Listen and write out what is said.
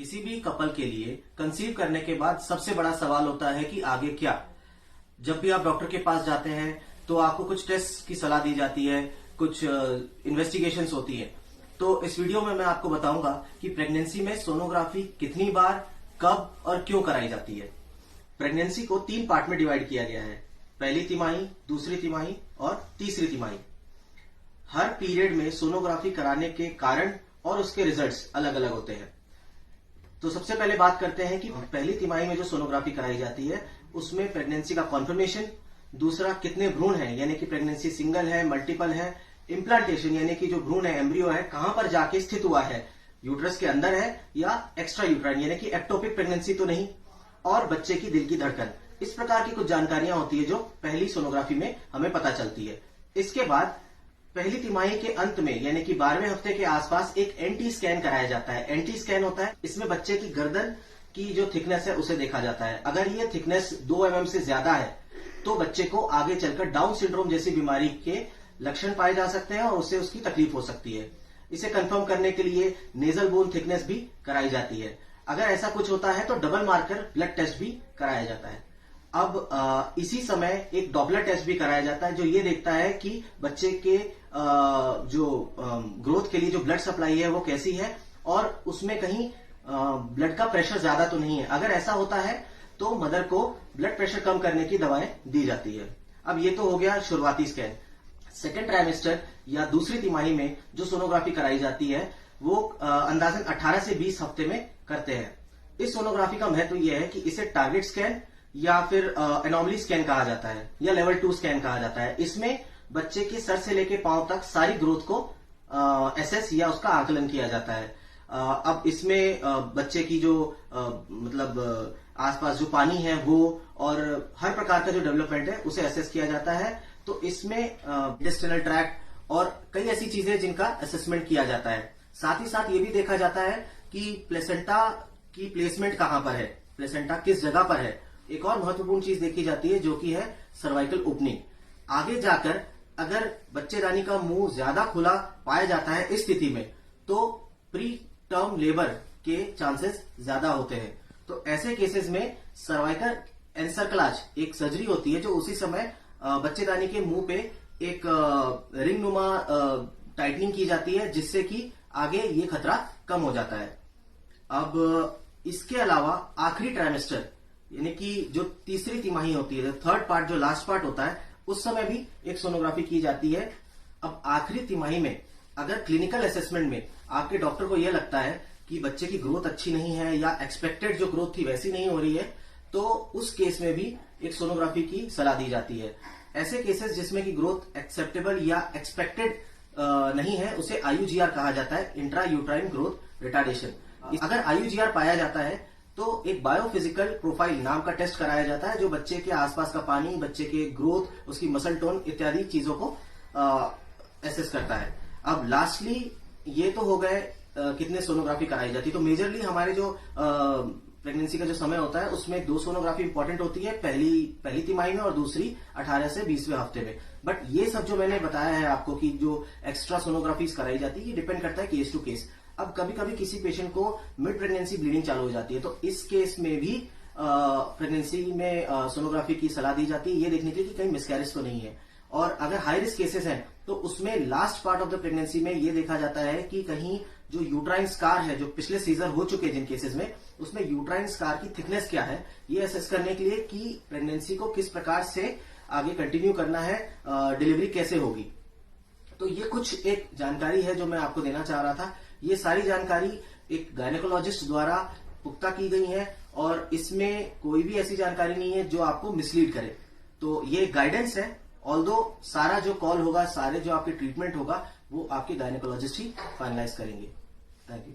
किसी भी कपल के लिए कंसीव करने के बाद सबसे बड़ा सवाल होता है कि आगे क्या। जब भी आप डॉक्टर के पास जाते हैं तो आपको कुछ टेस्ट की सलाह दी जाती है, कुछ इन्वेस्टिगेशंस होती है। तो इस वीडियो में मैं आपको बताऊंगा कि प्रेगनेंसी में सोनोग्राफी कितनी बार, कब और क्यों कराई जाती है। प्रेगनेंसी को 3 पार्ट में डिवाइड किया गया है, पहली तिमाही, दूसरी तिमाही और तीसरी तिमाही। हर पीरियड में सोनोग्राफी कराने के कारण और उसके रिजल्ट्स अलग अलग होते हैं। तो सबसे पहले बात करते हैं कि पहली तिमाही में जो सोनोग्राफी कराई जाती है उसमें प्रेगनेंसी का कॉन्फर्मेशन, दूसरा कितने भ्रूण हैं यानी कि प्रेगनेंसी सिंगल है, मल्टीपल है, इम्प्लांटेशन यानी कि जो भ्रूण है, एम्ब्रियो है, कहां पर जाके स्थित हुआ है, यूट्रस के अंदर है या एक्स्ट्रा यूट्राइन यानी कि एक्टोपिक प्रेगनेंसी तो नहीं, और बच्चे की दिल की धड़कन। इस प्रकार की कुछ जानकारियां होती है जो पहली सोनोग्राफी में हमें पता चलती है। इसके बाद पहली तिमाही के अंत में यानी कि 12वें हफ्ते के आसपास एक एंटी स्कैन कराया जाता है। एंटी स्कैन होता है, इसमें बच्चे की गर्दन की जो थिकनेस है उसे देखा जाता है। अगर ये थिकनेस 2 mm से ज्यादा है तो बच्चे को आगे चलकर डाउन सिंड्रोम जैसी बीमारी के लक्षण पाए जा सकते हैं और उससे उसकी तकलीफ हो सकती है। इसे कंफर्म करने के लिए नेजल बोन थिकनेस भी कराई जाती है। अगर ऐसा कुछ होता है तो डबल मार्कर ब्लड टेस्ट भी कराया जाता है। अब इसी समय एक डॉपलर टेस्ट भी कराया जाता है जो ये देखता है कि बच्चे के जो ग्रोथ के लिए जो ब्लड सप्लाई है वो कैसी है और उसमें कहीं ब्लड का प्रेशर ज्यादा तो नहीं है। अगर ऐसा होता है तो मदर को ब्लड प्रेशर कम करने की दवाएं दी जाती है। अब ये तो हो गया शुरुआती स्कैन। सेकेंड ट्राइमेस्टर या दूसरी तिमाही में जो सोनोग्राफी कराई जाती है वो अंदाजन 18 से 20 हफ्ते में करते हैं। इस सोनोग्राफी का महत्व यह है कि इसे टारगेट स्कैन या फिर एनोमली स्कैन कहा जाता है या लेवल 2 स्कैन कहा जाता है। इसमें बच्चे के सर से लेके पांव तक सारी ग्रोथ को एसेस या उसका आकलन किया जाता है। अब इसमें बच्चे की जो मतलब आसपास जो पानी है वो और हर प्रकार का जो डेवलपमेंट है उसे एसेस किया जाता है। तो इसमें इंटेस्टाइनल ट्रैक्ट और कई ऐसी चीजें जिनका असेसमेंट किया जाता है। साथ ही साथ ये भी देखा जाता है कि प्लेसेंटा की प्लेसमेंट कहां पर है, प्लेसेंटा किस जगह पर है। एक और महत्वपूर्ण चीज देखी जाती है जो कि है सर्वाइकल ओपनिंग। आगे जाकर अगर बच्चेदानी का मुंह ज्यादा खुला पाया जाता है इस स्थिति में तो प्री टर्म लेबर के चांसेस ज्यादा होते हैं। तो ऐसे केसेस में सर्वाइकल एनसर्कलाज एक सर्जरी होती है जो उसी समय बच्चेदानी के मुंह पे एक रिंग नुमा टाइटनिंग की जाती है जिससे कि आगे ये खतरा कम हो जाता है। अब इसके अलावा आखिरी ट्राइमेस्टर यानी कि जो तीसरी तिमाही होती है, थर्ड पार्ट जो लास्ट पार्ट होता है, उस समय भी एक सोनोग्राफी की जाती है। अब आखिरी तिमाही में अगर क्लिनिकल असेसमेंट में आपके डॉक्टर को यह लगता है कि बच्चे की ग्रोथ अच्छी नहीं है या एक्सपेक्टेड जो ग्रोथ थी वैसी नहीं हो रही है तो उस केस में भी एक सोनोग्राफी की सलाह दी जाती है। ऐसे केसेस जिसमें कि ग्रोथ एक्सेप्टेबल या एक्सपेक्टेड नहीं है उसे IUGR कहा जाता है, इंट्रा यूट्राइन ग्रोथ रिटार्डेशन। अगर IUGR पाया जाता है तो एक बायोफिजिकल प्रोफाइल नाम का टेस्ट कराया जाता है जो बच्चे के आसपास का पानी, बच्चे के ग्रोथ, उसकी मसल टोन इत्यादि चीजों को एसेस करता है। अब लास्टली ये तो हो गए कितने सोनोग्राफी कराई जाती है। तो मेजरली हमारे जो प्रेगनेंसी का जो समय होता है उसमें 2 सोनोग्राफी इंपॉर्टेंट होती है, पहली तिमाही में और दूसरी 18 से 20वें हफ्ते में। बट ये सब जो मैंने बताया है आपको कि जो एक्स्ट्रा सोनोग्राफीज कराई जाती है ये डिपेंड करता है केस टू केस। अब कभी कभी किसी पेशेंट को मिड प्रेगनेंसी ब्लीडिंग चालू हो जाती है तो इस केस में भी प्रेगनेंसी में सोनोग्राफी की सलाह दी जाती है ये देखने के लिए कि कहीं मिसकैरेज तो नहीं है। और अगर हाई रिस्क केसेस हैं तो उसमें last part of the pregnancy में ये देखा जाता है कि कहीं जो यूट्राइन स्कार है, जो पिछले सीजर हो चुके हैं जिन केसेस में, उसमें यूट्राइन स्कार की थिकनेस क्या है ये असेस करने के लिए कि प्रेगनेंसी को किस प्रकार से आगे कंटिन्यू करना है, डिलीवरी कैसे होगी। तो ये कुछ एक जानकारी है जो मैं आपको देना चाह रहा था। ये सारी जानकारी एक गायनेकोलॉजिस्ट द्वारा पुख्ता की गई है और इसमें कोई भी ऐसी जानकारी नहीं है जो आपको मिसलीड करे। तो ये गाइडेंस है, ऑल्दो सारा जो कॉल होगा, सारे जो आपके ट्रीटमेंट होगा वो आपके गायनेकोलॉजिस्ट ही फाइनलाइज करेंगे। Thank you.